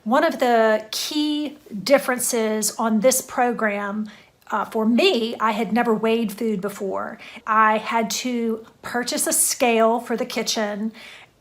One of the key differences on this program for me, I had never weighed food before. I had to purchase a scale for the kitchen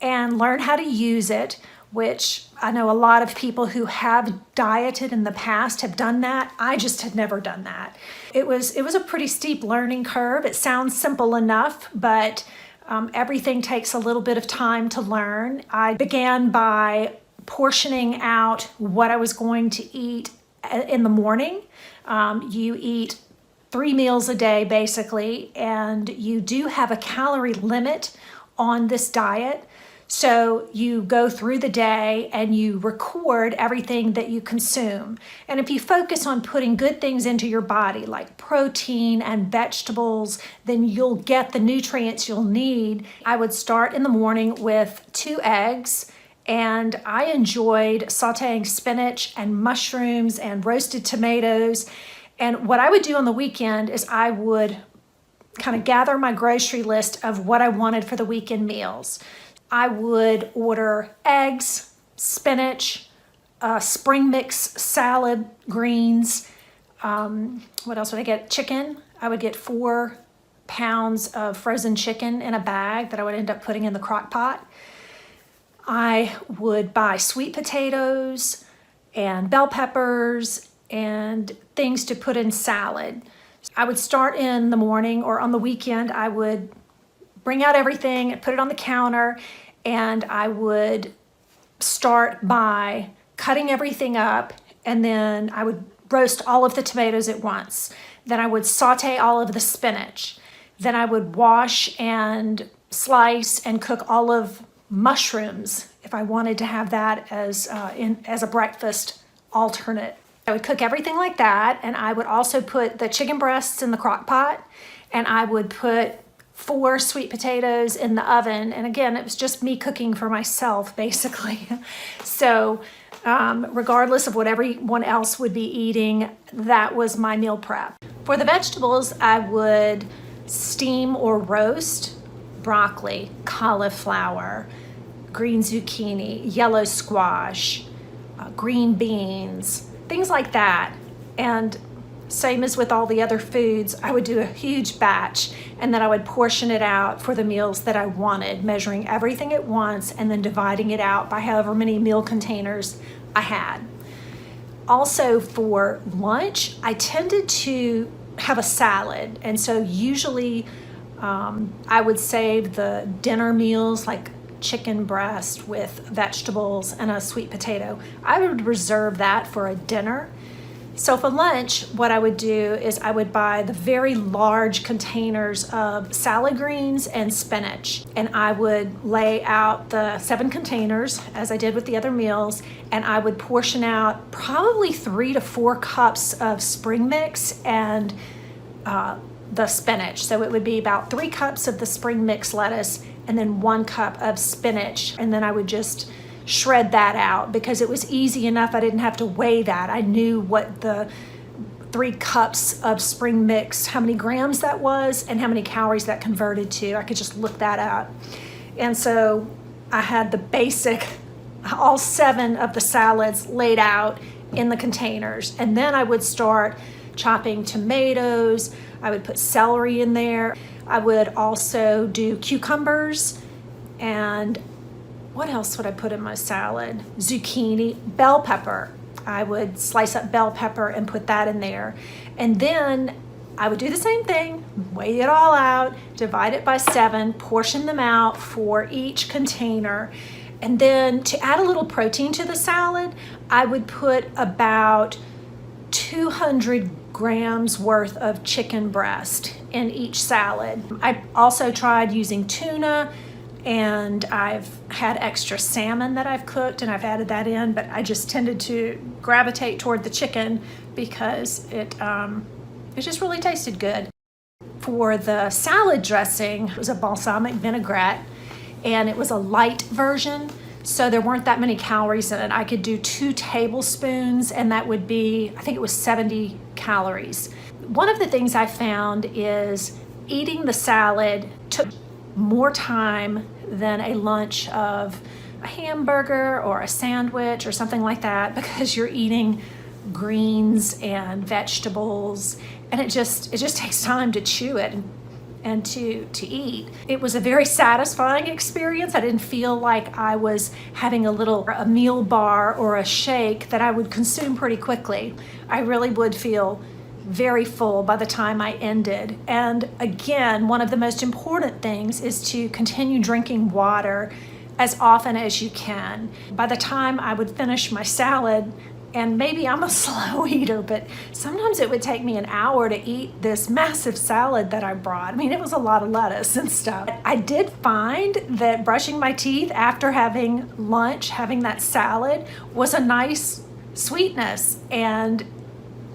and learn how to use it, which I know a lot of people who have dieted in the past have done that. I just had never done that. It was a pretty steep learning curve. It sounds simple enough, but everything takes a little bit of time to learn. I began by portioning out what I was going to eat in the morning. You eat 3 meals a day basically, and you do have a calorie limit on this diet. So you go through the day and you record everything that you consume. And if you focus on putting good things into your body like protein and vegetables, then you'll get the nutrients you'll need. I would start in the morning with 2 eggs. And I enjoyed sauteing spinach and mushrooms and roasted tomatoes. And what I would do on the weekend is I would kind of gather my grocery list of what I wanted for the weekend meals. I would order eggs, spinach, spring mix salad, greens. What else would I get? Chicken. I would get 4 pounds of frozen chicken in a bag that I would end up putting in the crock pot. I would buy sweet potatoes and bell peppers and things to put in salad. I would start in the morning, or on the weekend, I would bring out everything and put it on the counter, and I would start by cutting everything up, and then I would roast all of the tomatoes at once. Then I would saute all of the spinach. Then I would wash and slice and cook all of mushrooms if I wanted to have that as a breakfast alternate. I would cook everything like that, and I would also put the chicken breasts in the crock pot, and I would put 4 sweet potatoes in the oven. And again, it was just me cooking for myself basically. So regardless of what everyone else would be eating, that was my meal prep. For the vegetables, I would steam or roast broccoli, cauliflower, green zucchini, yellow squash, green beans, things like that. And same as with all the other foods, I would do a huge batch, and then I would portion it out for the meals that I wanted, measuring everything at once and then dividing it out by however many meal containers I had. Also for lunch, I tended to have a salad, and so usually I would save the dinner meals like chicken breast with vegetables and a sweet potato. I would reserve that for a dinner. So for lunch, what I would do is I would buy the very large containers of salad greens and spinach, and I would lay out the 7 containers as I did with the other meals, and I would portion out probably 3 to 4 cups of spring mix and the spinach. So it would be about 3 cups of the spring mix lettuce and then 1 cup of spinach, and then I would just shred that out because it was easy enough. I didn't have to weigh that. I knew what the 3 cups of spring mix, how many grams that was and how many calories that converted to. I could just look that up. And so I had the basic, all 7 of the salads laid out in the containers. And then I would start chopping tomatoes. I would put celery in there. I would also do cucumbers, and what else would I put in my salad? Zucchini, bell pepper. I would slice up bell pepper and put that in there. And then I would do the same thing, weigh it all out, divide it by 7, portion them out for each container. And then to add a little protein to the salad, I would put about 200 grams worth of chicken breast in each salad. I also tried using tuna, and I've had extra salmon that I've cooked and I've added that in, but I just tended to gravitate toward the chicken because it just really tasted good. For the salad dressing, it was a balsamic vinaigrette, and it was a light version, so there weren't that many calories in it. I could do 2 tablespoons, and that would be, I think it was 70 calories. One of the things I found is eating the salad took more time than a lunch of a hamburger or a sandwich or something like that, because you're eating greens and vegetables, and it just takes time to chew it and to eat. It was a very satisfying experience. I didn't feel like I was having a meal bar or a shake that I would consume pretty quickly. I really would feel very full by the time I ended. And again, one of the most important things is to continue drinking water as often as you can. By the time I would finish my salad, and maybe I'm a slow eater, but sometimes it would take me an hour to eat this massive salad that I brought. I mean, it was a lot of lettuce and stuff. I did find that brushing my teeth after having lunch, having that salad, was a nice sweetness. And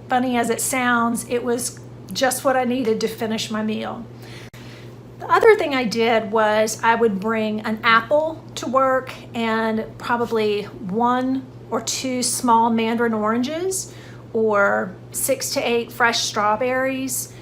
funny as it sounds, it was just what I needed to finish my meal. The other thing I did was I would bring an apple to work and probably 1 or 2 small mandarin oranges or 6 to 8 fresh strawberries.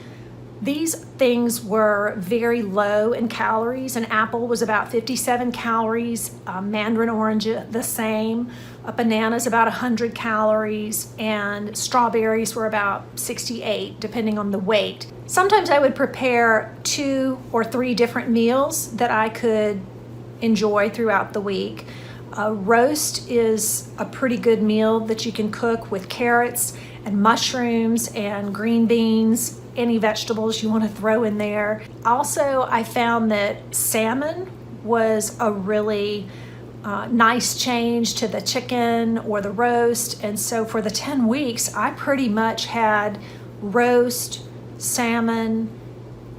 These things were very low in calories. An apple was about 57 calories, mandarin orange the same, a banana's about 100 calories, and strawberries were about 68, depending on the weight. Sometimes I would prepare 2 or 3 different meals that I could enjoy throughout the week. A roast is a pretty good meal that you can cook with carrots and mushrooms and green beans, any vegetables you want to throw in there. Also, I found that salmon was a really nice change to the chicken or the roast. And so for the 10 weeks, I pretty much had roast, salmon,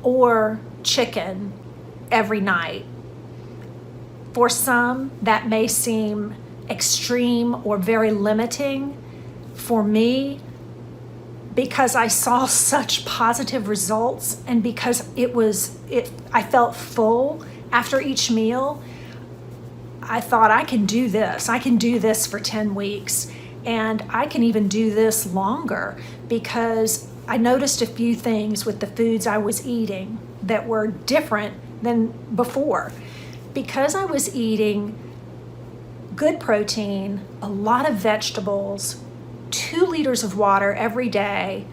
or chicken every night. For some, that may seem extreme or very limiting. For me, because I saw such positive results and because I felt full after each meal, I thought I can do this. I can do this for 10 weeks, and I can even do this longer, because I noticed a few things with the foods I was eating that were different than before. Because I was eating good protein, a lot of vegetables, 2 liters of water every day,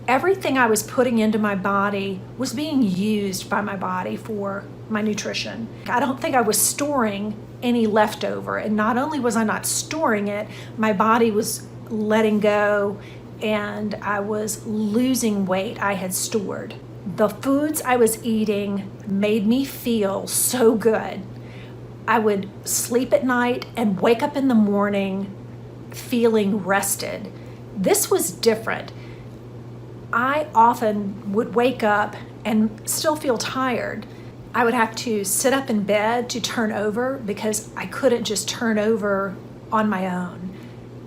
everything I was putting into my body was being used by my body for my nutrition. I don't think I was storing any leftover. And not only was I not storing it, my body was letting go and I was losing weight I had stored. The foods I was eating made me feel so good. I would sleep at night and wake up in the morning feeling rested. This was different. I often would wake up and still feel tired. I would have to sit up in bed to turn over because I couldn't just turn over on my own.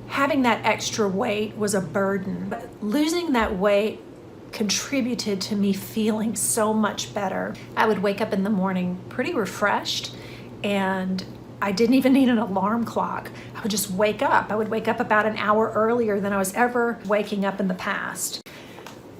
Having that extra weight was a burden, but losing that weight contributed to me feeling so much better. I would wake up in the morning pretty refreshed, and I didn't even need an alarm clock. I would just wake up. I would wake up about an hour earlier than I was ever waking up in the past.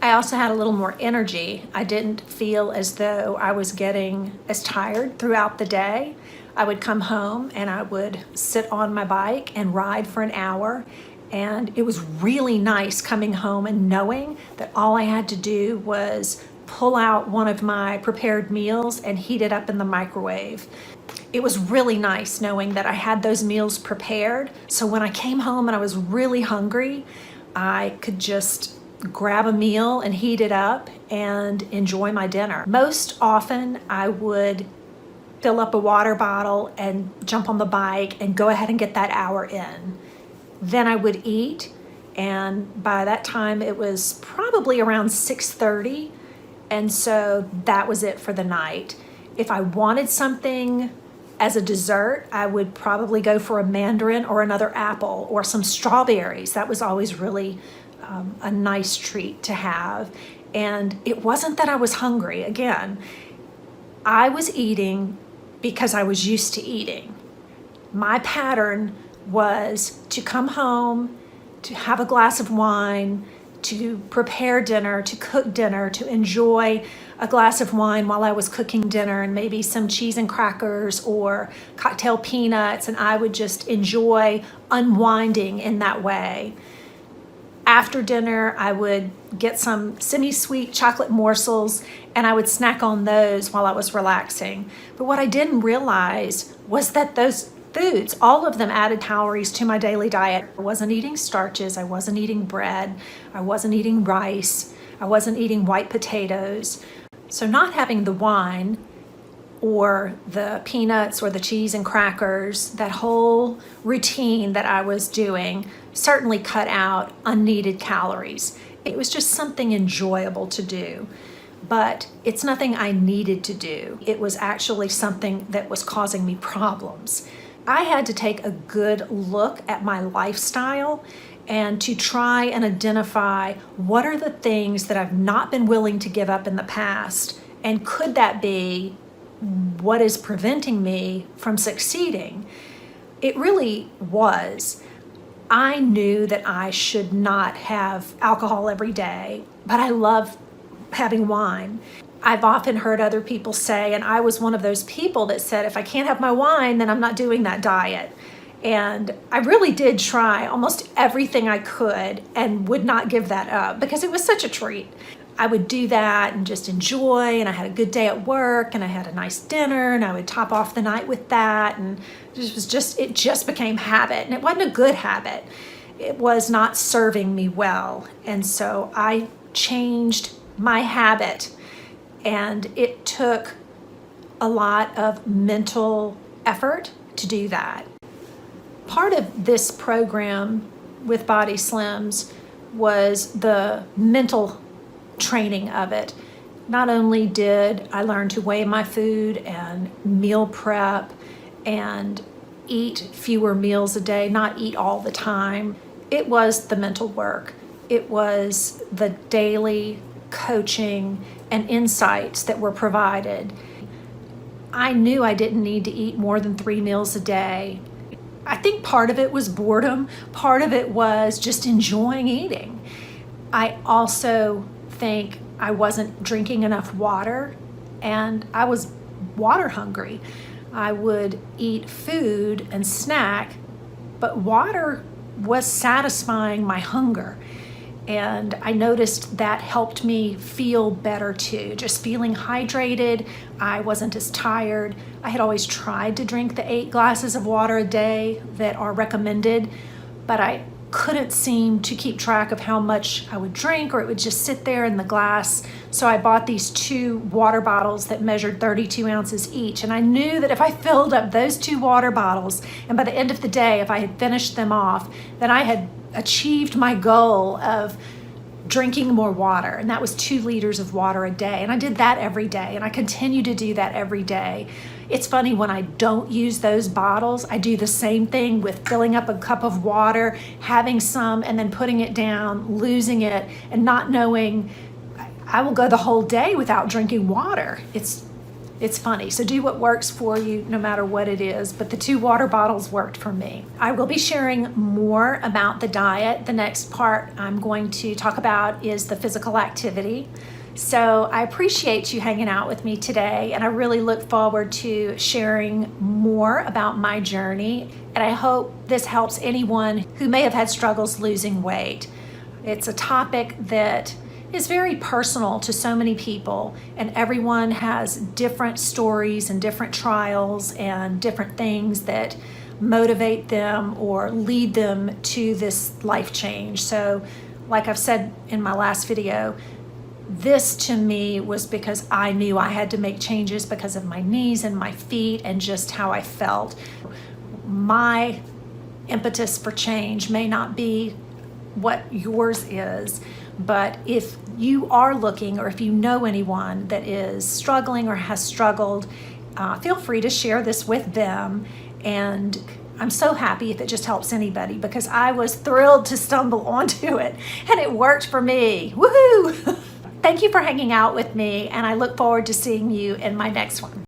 I also had a little more energy. I didn't feel as though I was getting as tired throughout the day. I would come home and I would sit on my bike and ride for an hour. And it was really nice coming home and knowing that all I had to do was pull out one of my prepared meals and heat it up in the microwave. It was really nice knowing that I had those meals prepared. So when I came home and I was really hungry, I could just grab a meal and heat it up and enjoy my dinner. Most often I would fill up a water bottle and jump on the bike and go ahead and get that hour in. Then I would eat, and by that time it was probably around 6:30, and so that was it for the night. If I wanted something as a dessert, I would probably go for a mandarin or another apple or some strawberries. That was always really a nice treat to have. And it wasn't that I was hungry. Again, I was eating because I was used to eating. My pattern was to come home, to have a glass of wine, to prepare dinner, to cook dinner, to enjoy a glass of wine while I was cooking dinner and maybe some cheese and crackers or cocktail peanuts, and I would just enjoy unwinding in that way. After dinner, I would get some semi-sweet chocolate morsels and I would snack on those while I was relaxing. But what I didn't realize was that those foods, all of them added calories to my daily diet. I wasn't eating starches, I wasn't eating bread, I wasn't eating rice, I wasn't eating white potatoes. So not having the wine or the peanuts or the cheese and crackers, that whole routine that I was doing certainly cut out unneeded calories. It was just something enjoyable to do, but it's nothing I needed to do. It was actually something that was causing me problems. I had to take a good look at my lifestyle and to try and identify what are the things that I've not been willing to give up in the past, and could that be what is preventing me from succeeding? It really was. I knew that I should not have alcohol every day, but I love having wine. I've often heard other people say, and I was one of those people that said, if I can't have my wine, then I'm not doing that diet. And I really did try almost everything I could and would not give that up because it was such a treat. I would do that and just enjoy, and I had a good day at work and I had a nice dinner and I would top off the night with that, and it just became habit, and it wasn't a good habit. It was not serving me well. And so I changed my habit, and it took a lot of mental effort to do that. Part of this program with BodySlims was the mental training of it. Not only did I learn to weigh my food and meal prep and eat fewer meals a day, not eat all the time, it was the mental work. It was the daily coaching and insights that were provided. I knew I didn't need to eat more than 3 meals a day. I think part of it was boredom, part of it was just enjoying eating. I also think I wasn't drinking enough water, and I was water hungry. I would eat food and snack, but water was satisfying my hunger. And I noticed that helped me feel better too, just feeling hydrated. I wasn't as tired. I had always tried to drink the 8 glasses of water a day that are recommended, but I couldn't seem to keep track of how much I would drink, or it would just sit there in the glass. So I bought these 2 water bottles that measured 32 ounces each. And I knew that if I filled up those 2 water bottles, and by the end of the day, if I had finished them off, then I had achieved my goal of drinking more water. And that was 2 liters of water a day. And I did that every day, and I continue to do that every day. It's funny, when I don't use those bottles, I do the same thing with filling up a cup of water, having some, and then putting it down, losing it, and not knowing. I will go the whole day without drinking water. It's funny. So do what works for you, no matter what it is. But the 2 water bottles worked for me. I will be sharing more about the diet. The next part I'm going to talk about is the physical activity. So I appreciate you hanging out with me today, and I really look forward to sharing more about my journey. And I hope this helps anyone who may have had struggles losing weight. It's a topic that is very personal to so many people, and everyone has different stories and different trials and different things that motivate them or lead them to this life change. So like I've said in my last video, this to me was because I knew I had to make changes because of my knees and my feet and just how I felt. My impetus for change may not be what yours is, but if you are looking, or if you know anyone that is struggling or has struggled, feel free to share this with them. And I'm so happy if it just helps anybody, because I was thrilled to stumble onto it and it worked for me. Woohoo! Thank you for hanging out with me, and I look forward to seeing you in my next one.